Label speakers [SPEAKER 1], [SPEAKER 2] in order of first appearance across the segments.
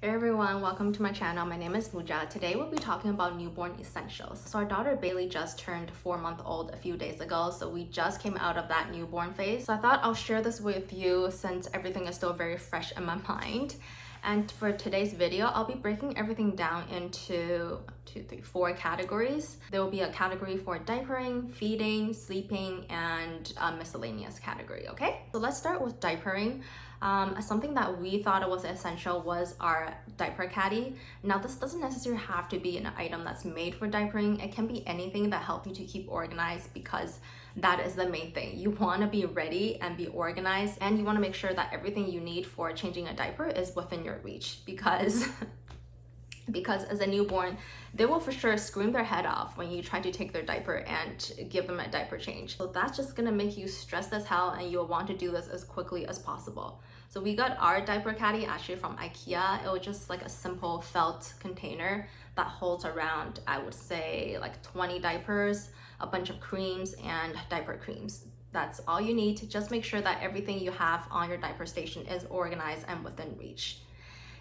[SPEAKER 1] Hey everyone, welcome to my channel. My name is Muja. Today we'll be talking about newborn essentials. So our daughter Bailey just turned 4-month-old a few days ago, so we just came out of that newborn phase. So I thought I'll share this with you since everything is still very fresh in my mind. And for today's video, I'll be breaking everything down into 4 categories. There will be a category for diapering, feeding, sleeping, and a miscellaneous category, okay? So let's start with diapering. Something that we thought was essential was our Diaper Caddy. Now this doesn't necessarily have to be an item that's made for diapering. It can be anything that helps you to keep organized, because that is the main thing. You want to be ready and be organized, and you want to make sure that everything you need for changing a diaper is within your reach, because as a newborn, they will for sure scream their head off when you try to take their diaper and give them a diaper change. So that's just gonna make you stressed as hell, and you'll want to do this as quickly as possible. So we got our Diaper Caddy actually from IKEA. It was just like a simple felt container that holds around, I would say, like 20 diapers, a bunch of creams, and diaper creams. That's all you need to just make sure that everything you have on your diaper station is organized and within reach.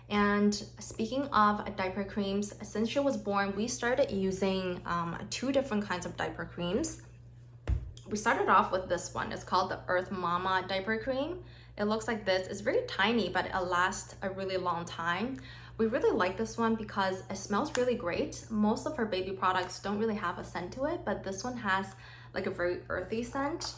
[SPEAKER 1] And speaking of diaper creams, since she was born, we started using 2 different kinds of diaper creams. We started off with this one. It's called the Earth Mama diaper cream. It looks like this. It's very tiny, but it lasts a really long time. We really like this one because it smells really great. Most of her baby products don't really have a scent to it, but this one has like a very earthy scent.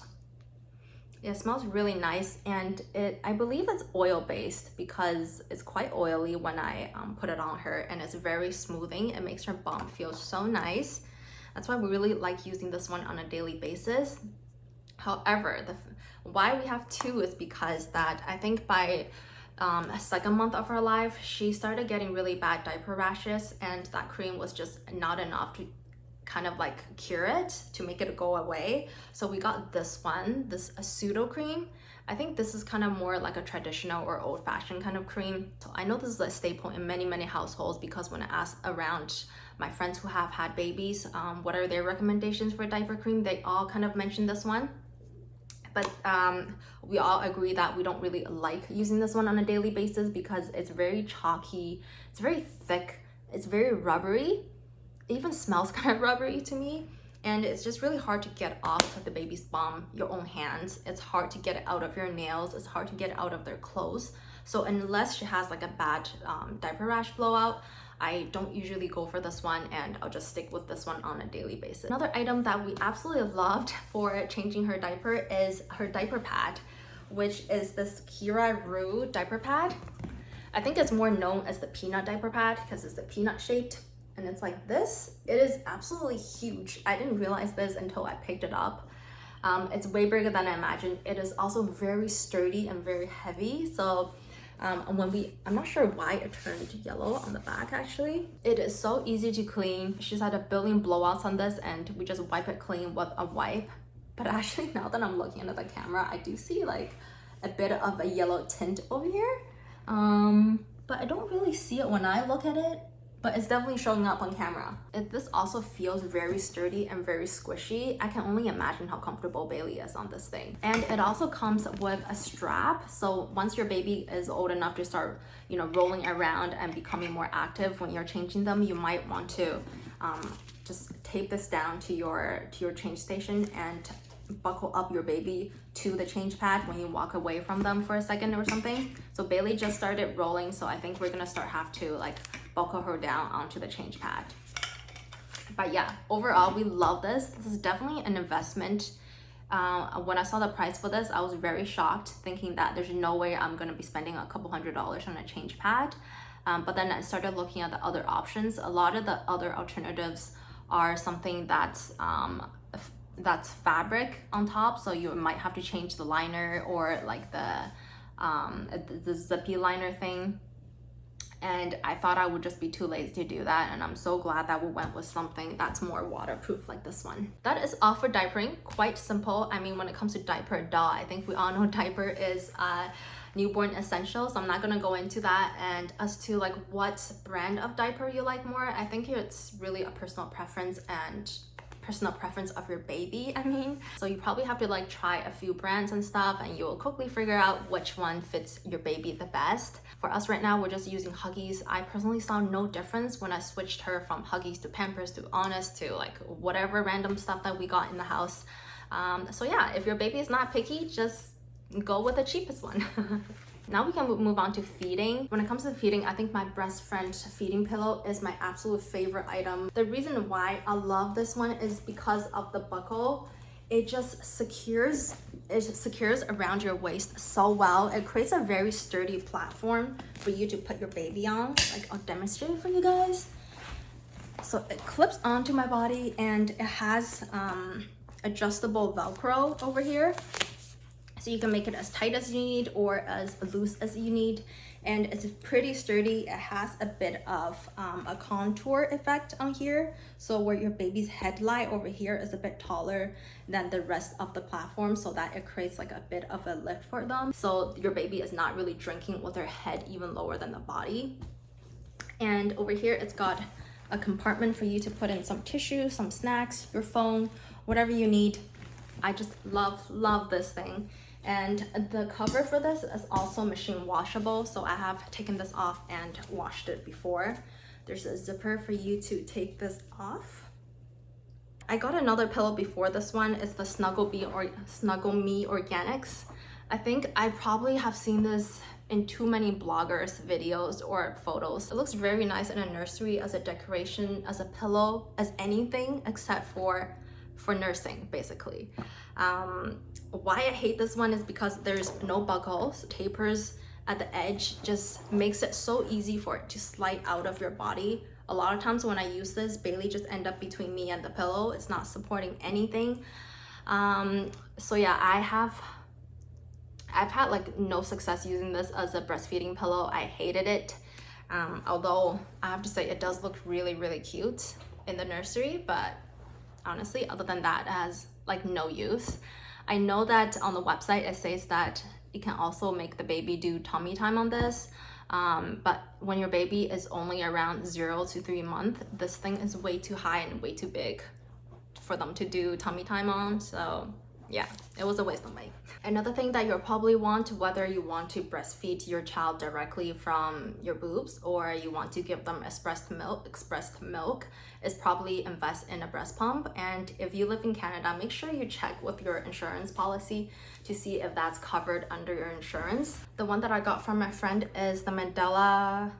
[SPEAKER 1] It smells really nice, and I believe it's oil-based because it's quite oily when I put it on her, and it's very smoothing. It makes her bum feel so nice. That's why we really like using this one on a daily basis. However, why we have 2 is because that I think by a second month of her life, she started getting really bad diaper rashes, and that cream was just not enough to kind of like cure it, to make it go away. So we got this one, a Sudocrem. I think this is kind of more like a traditional or old-fashioned kind of cream. So I know this is a staple in many households, because when I asked around my friends who have had babies, what are their recommendations for diaper cream, they all kind of mentioned this one. But we all agree that we don't really like using this one on a daily basis because it's very chalky, it's very thick, it's very rubbery. It even smells kind of rubbery to me, and it's just really hard to get off of the baby's bum, your own hands. It's hard to get it out of your nails. It's hard to get it out of their clothes. So unless she has like a bad diaper rash blowout, I don't usually go for this one, and I'll just stick with this one on a daily basis. Another item that we absolutely loved for changing her diaper is her diaper pad, which is this Keekaroo diaper pad. I think it's more known as the peanut diaper pad because it's the peanut shaped, and it's like this. It is absolutely huge. I didn't realize this until I picked it up. It's way bigger than I imagined. It is also very sturdy and very heavy. So I'm not sure why it turned yellow on the back actually. It is so easy to clean. She's had a billion blowouts on this, and we just wipe it clean with a wipe. But actually, now that I'm looking at the camera, I do see like a bit of a yellow tint over here. But I don't really see it when I look at it, but it's definitely showing up on camera. This also feels very sturdy and very squishy. I can only imagine how comfortable Bailey is on this thing. And it also comes with a strap. So once your baby is old enough to start, rolling around and becoming more active when you're changing them, you might want to just tape this down to your change station and buckle up your baby to the change pad when you walk away from them for a second or something. So Bailey just started rolling, so I think we're gonna have to like buckle her down onto the change pad. But yeah, overall we love this. This is definitely an investment. When I saw the price for this, I was very shocked, thinking that there's no way I'm gonna be spending a couple $100s on a change pad. But then I started looking at the other options. A lot of the other alternatives are something that's fabric on top, so you might have to change the liner or like the zippy liner thing, and I thought I would just be too lazy to do that, and I'm so glad that we went with something that's more waterproof like this one. That is all for diapering. Quite simple. I mean, when it comes to diaper, I think we all know diaper is newborn essential, so I'm not gonna go into that. And as to like what brand of diaper you like more, I think it's really a personal preference, and personal preference of your baby, I mean. So you probably have to like try a few brands and stuff, and you'll quickly figure out which one fits your baby the best. For us right now, we're just using Huggies. I personally saw no difference when I switched her from Huggies to Pampers to Honest to like whatever random stuff that we got in the house. So yeah, if your baby is not picky, just go with the cheapest one. Now we can move on to feeding. When it comes to feeding, I think my Breast Friend feeding pillow is my absolute favorite item. The reason why I love this one is because of the buckle. It just secures around your waist so well. It creates a very sturdy platform for you to put your baby on. Like, I'll demonstrate it for you guys. So it clips onto my body, and it has adjustable Velcro over here. So you can make it as tight as you need or as loose as you need. And it's pretty sturdy. It has a bit of a contour effect on here. So where your baby's head lie over here is a bit taller than the rest of the platform, so that it creates like a bit of a lift for them. So your baby is not really drinking with their head even lower than the body. And over here, it's got a compartment for you to put in some tissue, some snacks, your phone, whatever you need. I just love this thing. And the cover for this is also machine washable, so I have taken this off and washed it before. There's a zipper for you to take this off. I got another pillow before this one. It's the Snuggle Me Organics. I think I probably have seen this in too many bloggers' videos or photos. It looks very nice in a nursery as a decoration, as a pillow, as anything except for nursing, basically. Why I hate this one is because there's no buckles. Tapers at the edge just makes it so easy for it to slide out of your body. A lot of times when I use this, Bailey just end up between me and the pillow. It's not supporting anything. So yeah, I've had like no success using this as a breastfeeding pillow. I hated it. Although I have to say it does look really cute in the nursery, but honestly, other than that, it has like no use. I know that on the website it says that you can also make the baby do tummy time on this, but when your baby is only around 0 to 3 months, this thing is way too high and way too big for them to do tummy time on. So yeah, it was a waste of money. Another thing that you'll probably want, whether you want to breastfeed your child directly from your boobs or you want to give them expressed milk, is probably invest in a breast pump. And if you live in Canada, make sure you check with your insurance policy to see if that's covered under your insurance. The one that I got from my friend is the Medela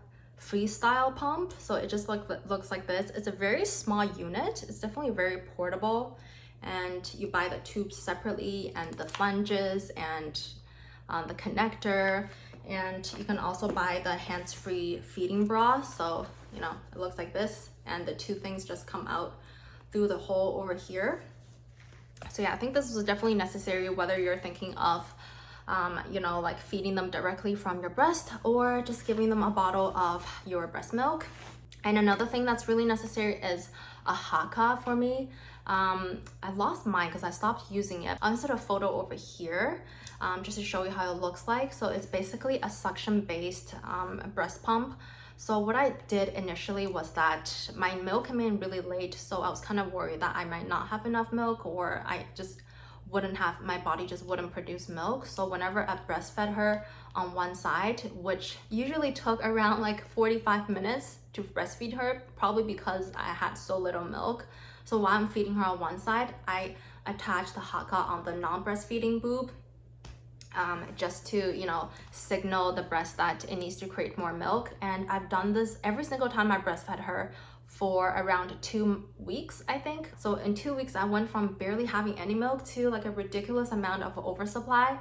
[SPEAKER 1] Freestyle pump. So it just looks like this. It's a very small unit. It's definitely very portable. And you buy the tubes separately and the flanges and the connector, and you can also buy the hands-free feeding bra. So you know, it looks like this, and the two things just come out through the hole over here. So yeah, I think this was definitely necessary whether you're thinking of you know, like feeding them directly from your breast or just giving them a bottle of your breast milk. And another thing that's really necessary is a Haakaa for me. I lost mine because I stopped using it. I'll insert a photo over here just to show you how it looks like. So it's basically a suction-based breast pump. So what I did initially was that my milk came in really late, so I was kind of worried that I might not have enough milk, or I just wouldn't have, my body just wouldn't produce milk. So whenever I breastfed her on one side, which usually took around like 45 minutes to breastfeed her, probably because I had so little milk. So while I'm feeding her on one side, I attach the Haakaa on the non-breastfeeding boob, just to, you know, signal the breast that it needs to create more milk. And I've done this every single time I breastfed her for around 2 weeks, I think. So in 2 weeks, I went from barely having any milk to like a ridiculous amount of oversupply.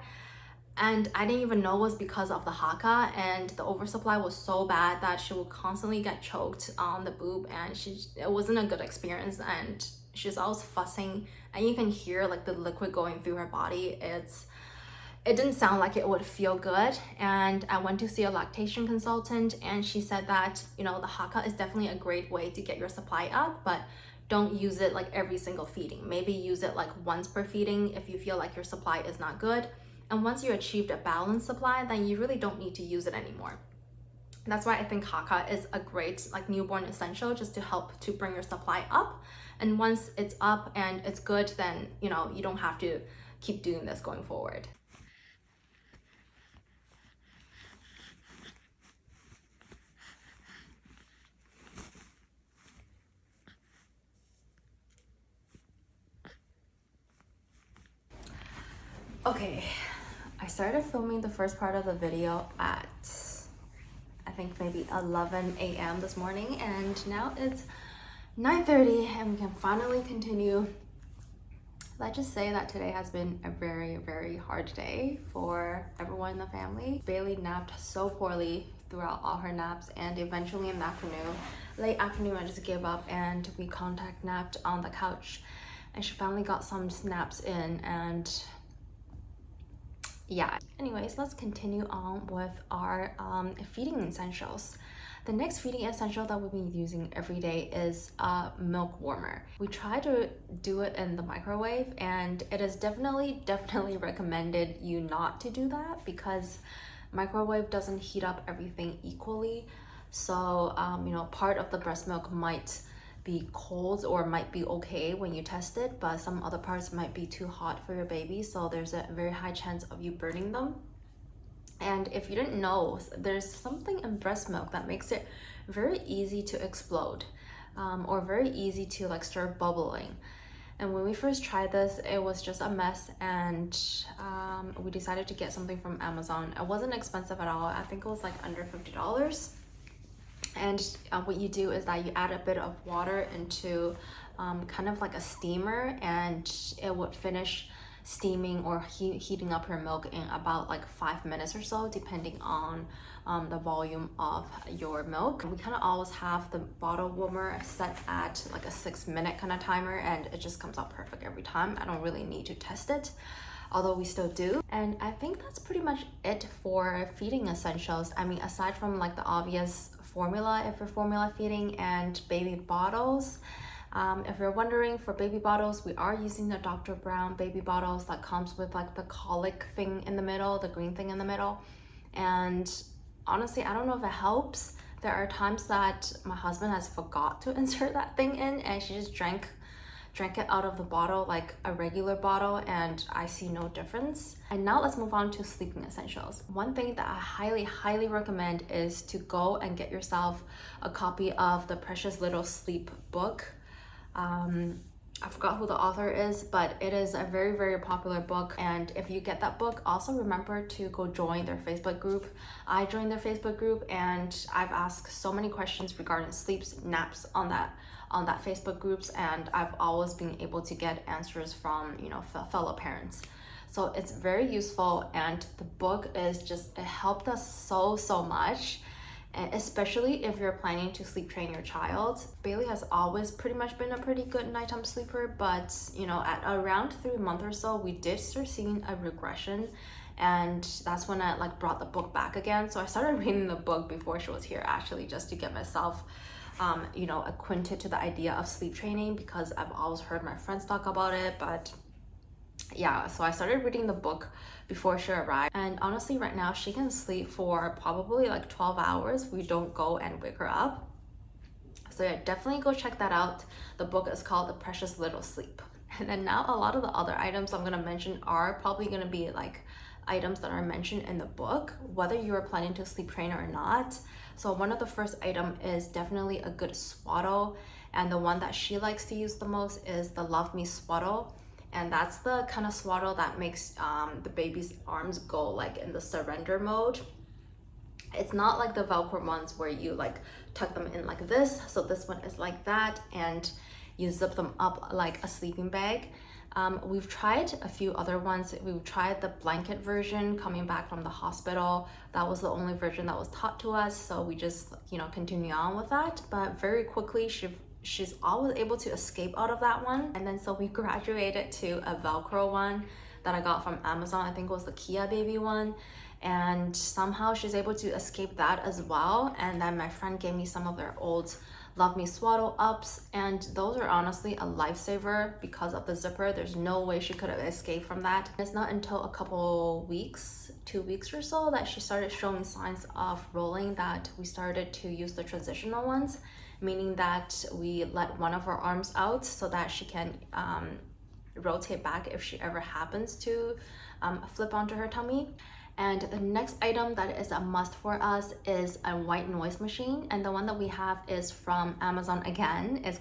[SPEAKER 1] And I didn't even know it was because of the Haakaa, and the oversupply was so bad that she would constantly get choked on the boob, and it wasn't a good experience, and she's always fussing, and you can hear like the liquid going through her body. It didn't sound like it would feel good. And I went to see a lactation consultant, and she said that, you know, the Haakaa is definitely a great way to get your supply up, but don't use it like every single feeding. Maybe use it like once per feeding if you feel like your supply is not good. And once you achieved a balanced supply, then you really don't need to use it anymore. That's why I think Haakaa is a great like newborn essential, just to help to bring your supply up. And once it's up and it's good, then you know you don't have to keep doing this going forward. Okay, I started filming the first part of the video at I think maybe 11 a.m. this morning, and now it's 9:30 and we can finally continue. Let's just say that today has been a very hard day for everyone in the family. Bailey napped so poorly throughout all her naps, and eventually in the afternoon, late afternoon, I just gave up and we contact napped on the couch, and she finally got some naps in. And yeah, anyways, let's continue on with our feeding essentials. The next feeding essential that we'll be using every day is a milk warmer. We try to do it in the microwave, and it is definitely recommended you not to do that, because microwave doesn't heat up everything equally. So you know, part of the breast milk might be cold or might be okay when you test it, but some other parts might be too hot for your baby, so there's a very high chance of you burning them. And if you didn't know, there's something in breast milk that makes it very easy to explode, or very easy to like start bubbling. And when we first tried this, it was just a mess, and we decided to get something from Amazon. It wasn't expensive at all. I think it was like under $50. And what you do is that you add a bit of water into kind of like a steamer, and it would finish steaming or heating up your milk in about like 5 minutes or so, depending on the volume of your milk. We kind of always have the bottle warmer set at like a 6-minute kind of timer, and it just comes out perfect every time. I don't really need to test it, although we still do. And I think that's pretty much it for feeding essentials. I mean, aside from like the obvious formula if you're formula feeding and baby bottles. If you're wondering, for baby bottles, we are using the Dr. Brown baby bottles that comes with like the colic thing in the middle, the green thing in the middle. And honestly, I don't know if it helps. There are times that my husband has forgot to insert that thing in, and she just drank it out of the bottle like a regular bottle, and I see no difference. And now let's move on to sleeping essentials. One thing that I highly recommend is to go and get yourself a copy of the Precious Little Sleep book. I forgot who the author is, but it is a very popular book. And if you get that book, also remember to go join their Facebook group. I joined their Facebook group, and I've asked so many questions regarding sleeps, naps on that Facebook groups, and I've always been able to get answers from, you know, fellow parents. So it's very useful, and the book is just, it helped us so much. And especially if you're planning to sleep train your child. Bailey has always pretty much been a pretty good nighttime sleeper, but you know, at around 3 months or so, we did start seeing a regression, and that's when I like brought the book back again. So I started reading the book before she was here, actually, just to get myself you know, acquainted to the idea of sleep training, because I've always heard my friends talk about it. But yeah, so I started reading the book before she arrived, and honestly right now she can sleep for probably like 12 hours. We don't go and wake her up. So yeah, definitely go check that out. The book is called The Precious Little Sleep. And then now a lot of the other items I'm gonna mention are probably gonna be like items that are mentioned in the book, whether you are planning to sleep train or not. So one of the first item is definitely a good swaddle, and the one that she likes to use the most is the Love Me Swaddle. And that's the kind of swaddle that makes the baby's arms go like in the surrender mode. It's not like the Velcro ones where you like tuck them in like this. So this one is like that, and you zip them up like a sleeping bag. We've tried a few other ones. We've tried the blanket version coming back from the hospital. That was the only version that was taught to us. So we just, you know, continue on with that. But very quickly, she's always able to escape out of that one. And then so we graduated to a Velcro one that I got from Amazon. I think it was the Kia baby one, and somehow she's able to escape that as well. And then my friend gave me some of their old Love Me Swaddle ups, and those are honestly a lifesaver because of the zipper. There's no way she could have escaped from that. It's not until a couple weeks, 2 weeks or so, that she started showing signs of rolling that we started to use the transitional ones, meaning that we let one of her arms out so that she can rotate back if she ever happens to flip onto her tummy. And the next item that is a must for us is a white noise machine, and the one that we have is from Amazon again. It's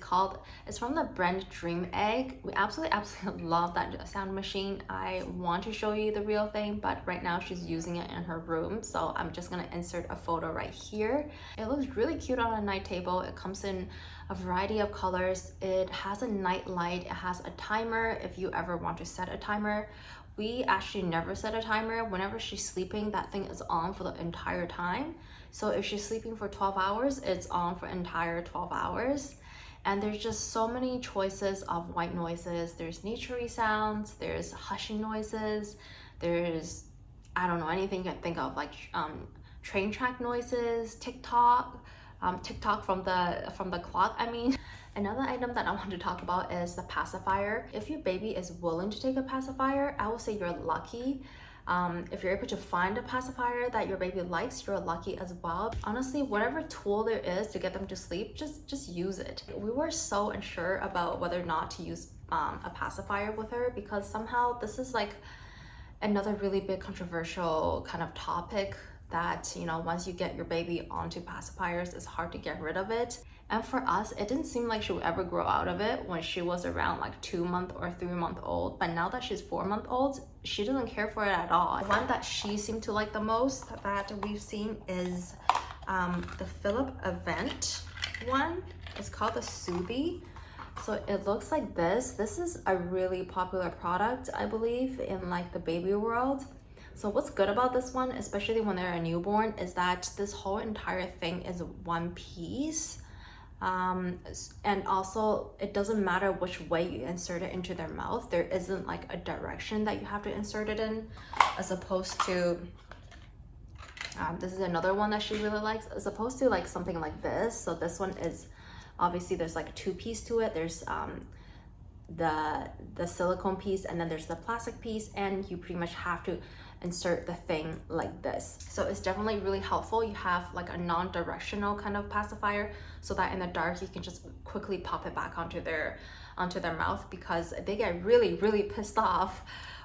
[SPEAKER 1] from the brand Dream Egg. We absolutely love that sound machine. I want to show you the real thing, but right now she's using it in her room, so I'm just gonna insert a photo right here. It looks really cute on a night table. It comes in a variety of colors. It has a night light. It has a timer if you ever want to set a timer. We actually never set a timer. Whenever she's sleeping, that thing is on for the entire time. So if she's sleeping for 12 hours, it's on for entire 12 hours. And there's just so many choices of white noises. There's naturey sounds, there's hushing noises, there's, I don't know, anything you can think of, like train track noises, TikTok from the clock, I mean. Another item that I want to talk about is the pacifier. If your baby is willing to take a pacifier, I will say you're lucky. If you're able to find a pacifier that your baby likes, you're lucky as well. Honestly, whatever tool there is to get them to sleep, just use it. We were so unsure about whether or not to use a pacifier with her, because somehow this is like another really big controversial kind of topic that, you know, once you get your baby onto pacifiers, it's hard to get rid of it. And for us, it didn't seem like she would ever grow out of it when she was around like 2-month or 3-month old. But now that she's 4-month old, she doesn't care for it at all. The one that she seemed to like the most that we've seen is the Philip Avent one. It's called the Soothie. So it looks like this. This is a really popular product, I believe, in like the baby world. So what's good about this one, especially when they're a newborn, is that this whole entire thing is one piece. And also it doesn't matter which way you insert it into their mouth. There isn't like a direction that you have to insert it in, as opposed to this is another one that she really likes, as opposed to like something like this. So this one is obviously there's like 2 pieces to it. There's the silicone piece, and then there's the plastic piece, and you pretty much have to insert the thing like this. So it's definitely really helpful. You have like a non-directional kind of pacifier, so that in the dark you can just quickly pop it back onto their mouth, because they get really pissed off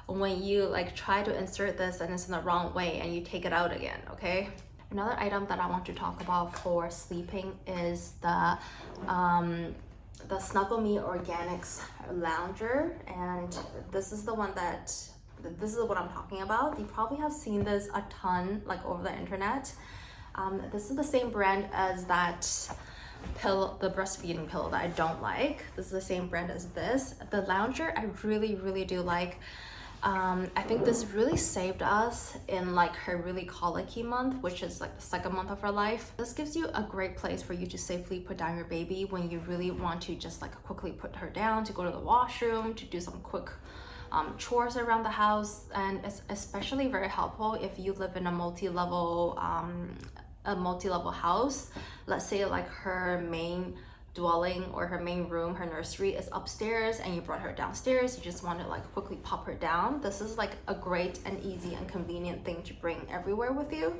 [SPEAKER 1] when you like try to insert this and it's in the wrong way and you take it out again. Okay, another item that I want to talk about for sleeping is the Snuggle Me Organics lounger, and this is what I'm talking about. You probably have seen this a ton like over the internet. This is the same brand as that pill, the breastfeeding pill that I don't like. This is the same brand as this. The lounger I really do like. I think this really saved us in like her really colicky month, which is like the 2nd month of her life. This gives you a great place for you to safely put down your baby when you really want to just like quickly put her down to go to the washroom, to do some quick chores around the house. And it's especially very helpful if you live in a multi-level house. Let's say like her main dwelling or her main room, her nursery is upstairs, and you brought her downstairs. You just want to like quickly pop her down. This is like a great and easy and convenient thing to bring everywhere with you.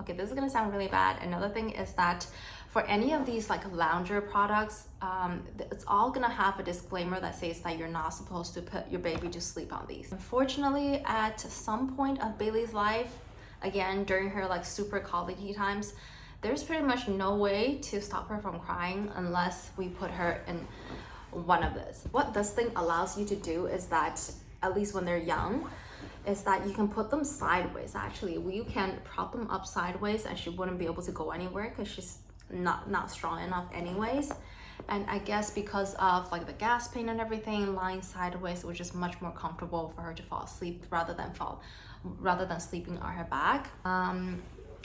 [SPEAKER 1] Okay, this is gonna sound really bad. Another thing is that for any of these like lounger products, it's all gonna have a disclaimer that says that you're not supposed to put your baby to sleep on these. Unfortunately, at some point of Bailey's life, again during her like super colicky times, there's pretty much no way to stop her from crying unless we put her in one of this. What this thing allows you to do is that, at least when they're young, is that you can put them sideways. Actually, you can prop them up sideways and she wouldn't be able to go anywhere because she's not strong enough anyways. And I guess because of like the gas pain and everything, lying sideways was just much more comfortable for her to fall asleep rather than sleeping on her back.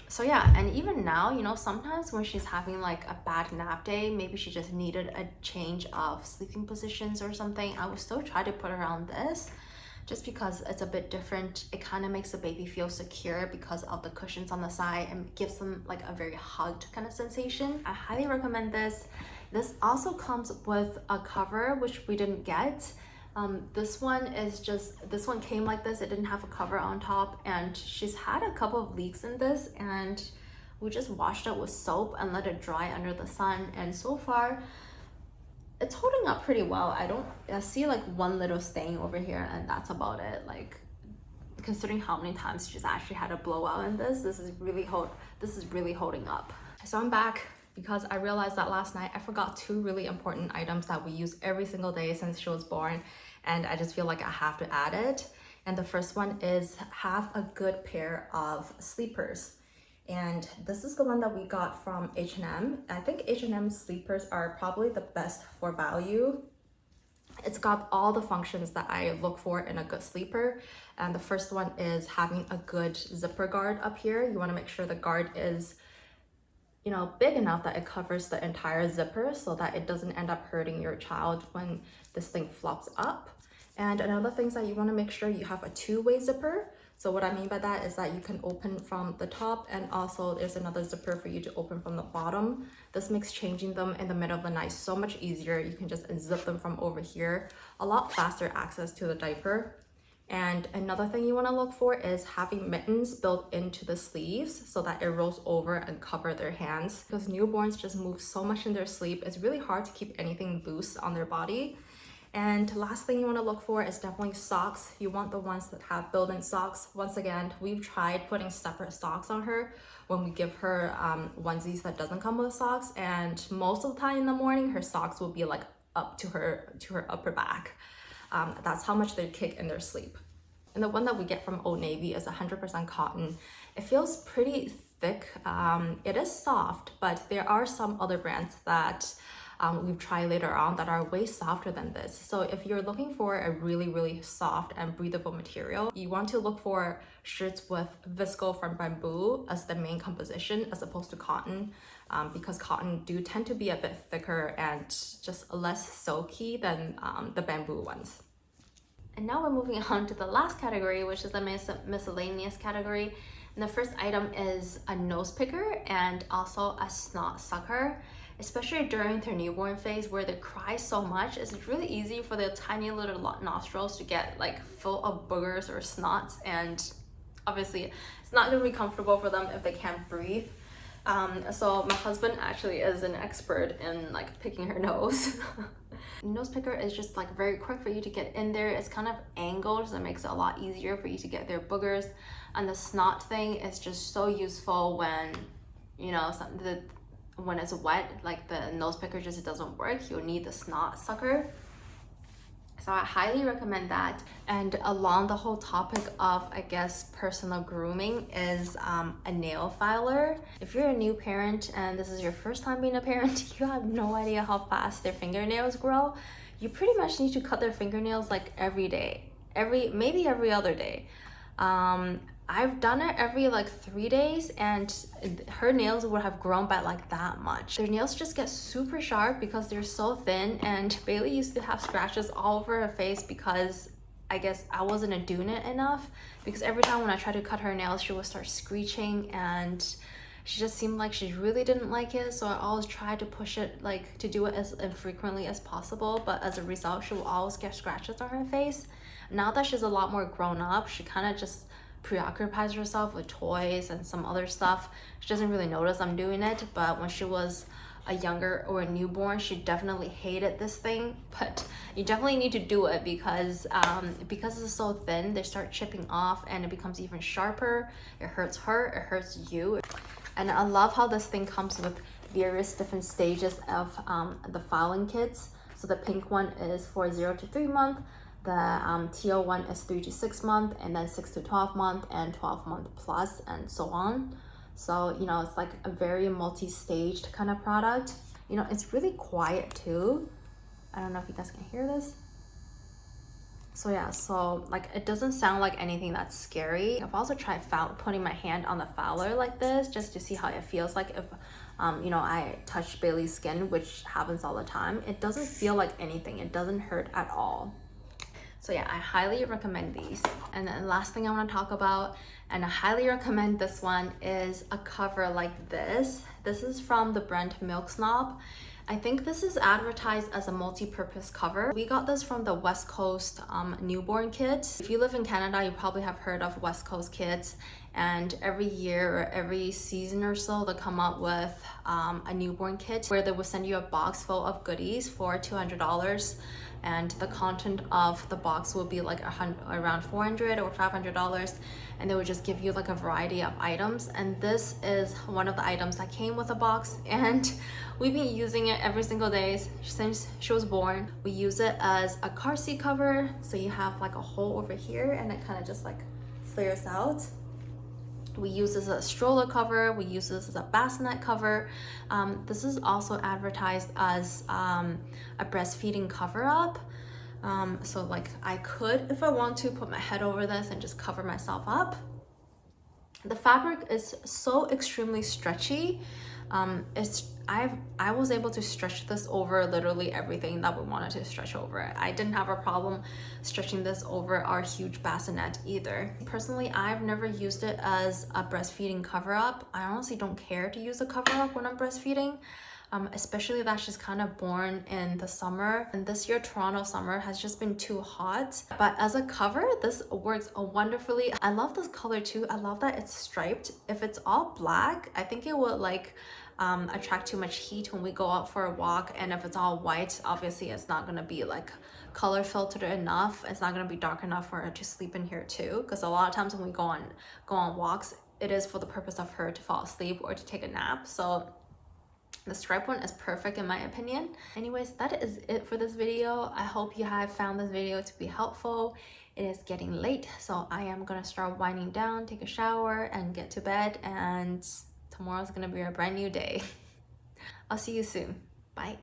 [SPEAKER 1] So yeah, and even now, you know, sometimes when she's having like a bad nap day, maybe she just needed a change of sleeping positions or something, I would still try to put her on this just because it's a bit different. It kind of makes the baby feel secure because of the cushions on the side and gives them like a very hugged kind of sensation. I highly recommend this. This also comes with a cover, which we didn't get. This one came like this. It didn't have a cover on top, and she's had a couple of leaks in this, and we just washed it with soap and let it dry under the sun, and so far it's holding up pretty well. I see like one little stain over here, and that's about it. Like, considering how many times she's actually had a blowout in this, this is really holding up. So I'm back because I realized that last night I forgot two really important items that we use every single day since she was born, and I just feel like I have to add it. And the first one is have a good pair of sleepers. And this is the one that we got from H&M. I think H&M sleepers are probably the best for value. It's got all the functions that I look for in a good sleeper. And the first one is having a good zipper guard up here. You want to make sure the guard is, you know, big enough that it covers the entire zipper so that it doesn't end up hurting your child when this thing flops up. And another thing is that you want to make sure you have a two-way zipper. So what I mean by that is that you can open from the top, and also there's another zipper for you to open from the bottom. This makes changing them in the middle of the night so much easier. You can just zip them from over here. A lot faster access to the diaper. And another thing you want to look for is having mittens built into the sleeves so that it rolls over and cover their hands. Because newborns just move so much in their sleep, it's really hard to keep anything loose on their body. And last thing you want to look for is definitely socks. You want the ones that have built-in socks. Once again, we've tried putting separate socks on her when we give her onesies that doesn't come with socks, and most of the time in the morning her socks will be like up to her upper back. That's how much they kick in their sleep. And the one that we get from Old Navy is 100% cotton. It feels pretty thick. It is soft, but there are some other brands that we've tried later on that are way softer than this. So if you're looking for a really soft and breathable material, you want to look for shirts with visco from bamboo as the main composition as opposed to cotton, because cotton do tend to be a bit thicker and just less silky than the bamboo ones. And now we're moving on to the last category, which is the miscellaneous category. And the first item is a nose picker and also a snot sucker. Especially during their newborn phase where they cry so much, it's really easy for their tiny little nostrils to get like full of boogers or snots, and obviously it's not going to be comfortable for them if they can't breathe. So my husband actually is an expert in like picking her nose. Nose picker is just like very quick for you to get in there. It's kind of angled, so it makes it a lot easier for you to get their boogers. And the snot thing is just so useful when, you know, when it's wet, like the nose picker just doesn't work. You'll need the snot sucker. So I highly recommend that. And along the whole topic of, I guess, personal grooming is a nail filer. If you're a new parent and this is your first time being a parent, you have no idea how fast their fingernails grow. You pretty much need to cut their fingernails like every day, maybe every other day. I've done it every like 3 days, and her nails would have grown by like that much. Their nails just get super sharp because they're so thin, and Bailey used to have scratches all over her face because I guess I wasn't doing it enough, because every time when I tried to cut her nails, she would start screeching, and she just seemed like she really didn't like it. So I always tried to push it, like to do it as infrequently as possible, but as a result, she will always get scratches on her face. Now that she's a lot more grown up, she kind of just preoccupies herself with toys and some other stuff. She doesn't really notice I'm doing it, but when she was a younger or a newborn, she definitely hated this thing. But you definitely need to do it because it's so thin, they start chipping off and it becomes even sharper. It hurts her, it hurts you. And I love how this thing comes with various different stages of the filing kits. So the pink one is for 0 to 3 months. The teal one is 3 to 6 months, and then 6 to 12 months, and 12 month plus, and so on. So, you know, it's like a very multi-staged kind of product. You know, it's really quiet too. I don't know if you guys can hear this. So yeah, so like it doesn't sound like anything that's scary. I've also tried putting my hand on the fouler like this just to see how it feels like if you know, I touch Bailey's skin, which happens all the time. It doesn't feel like anything. It doesn't hurt at all. So yeah, I highly recommend these. And then the last thing I want to talk about, and I highly recommend this one, is a cover like this. This is from the brand Milk Snob. I think this is advertised as a multi-purpose cover. We got this from the West Coast newborn kit. If you live in Canada, you probably have heard of West Coast kits, and every year or every season or so they come out with a newborn kit where they will send you a box full of goodies for $200, and the content of the box will be like around $400 or $500, and they would just give you like a variety of items. And this is one of the items that came with the box, and we've been using it every single day since she was born. We use it as a car seat cover, so you have like a hole over here and it kind of just like flares out. We use this as a stroller cover. We use this as a bassinet cover. This is also advertised as a breastfeeding cover up. So like I could, if I want to, put my head over this and just cover myself up. The fabric is so extremely stretchy. I was able to stretch this over literally everything that we wanted to stretch over. I didn't have a problem stretching this over our huge bassinet either. Personally, I've never used it as a breastfeeding cover up. I honestly don't care to use a cover up when I'm breastfeeding. Especially that she's kind of born in the summer, and this year Toronto summer has just been too hot. But as a cover, this works wonderfully. I love this color too. I love that it's striped. If it's all black, I think it would like attract too much heat when we go out for a walk, and if it's all white, obviously it's not going to be like color filtered enough. It's not going to be dark enough for her to sleep in here too, because a lot of times when we go on walks, it is for the purpose of her to fall asleep or to take a nap. So the stripe one is perfect in my opinion. Anyways, that is it for this video. I hope you have found this video to be helpful. It is getting late, so I am gonna start winding down, take a shower, and get to bed, and tomorrow's gonna be a brand new day. I'll see you soon. Bye.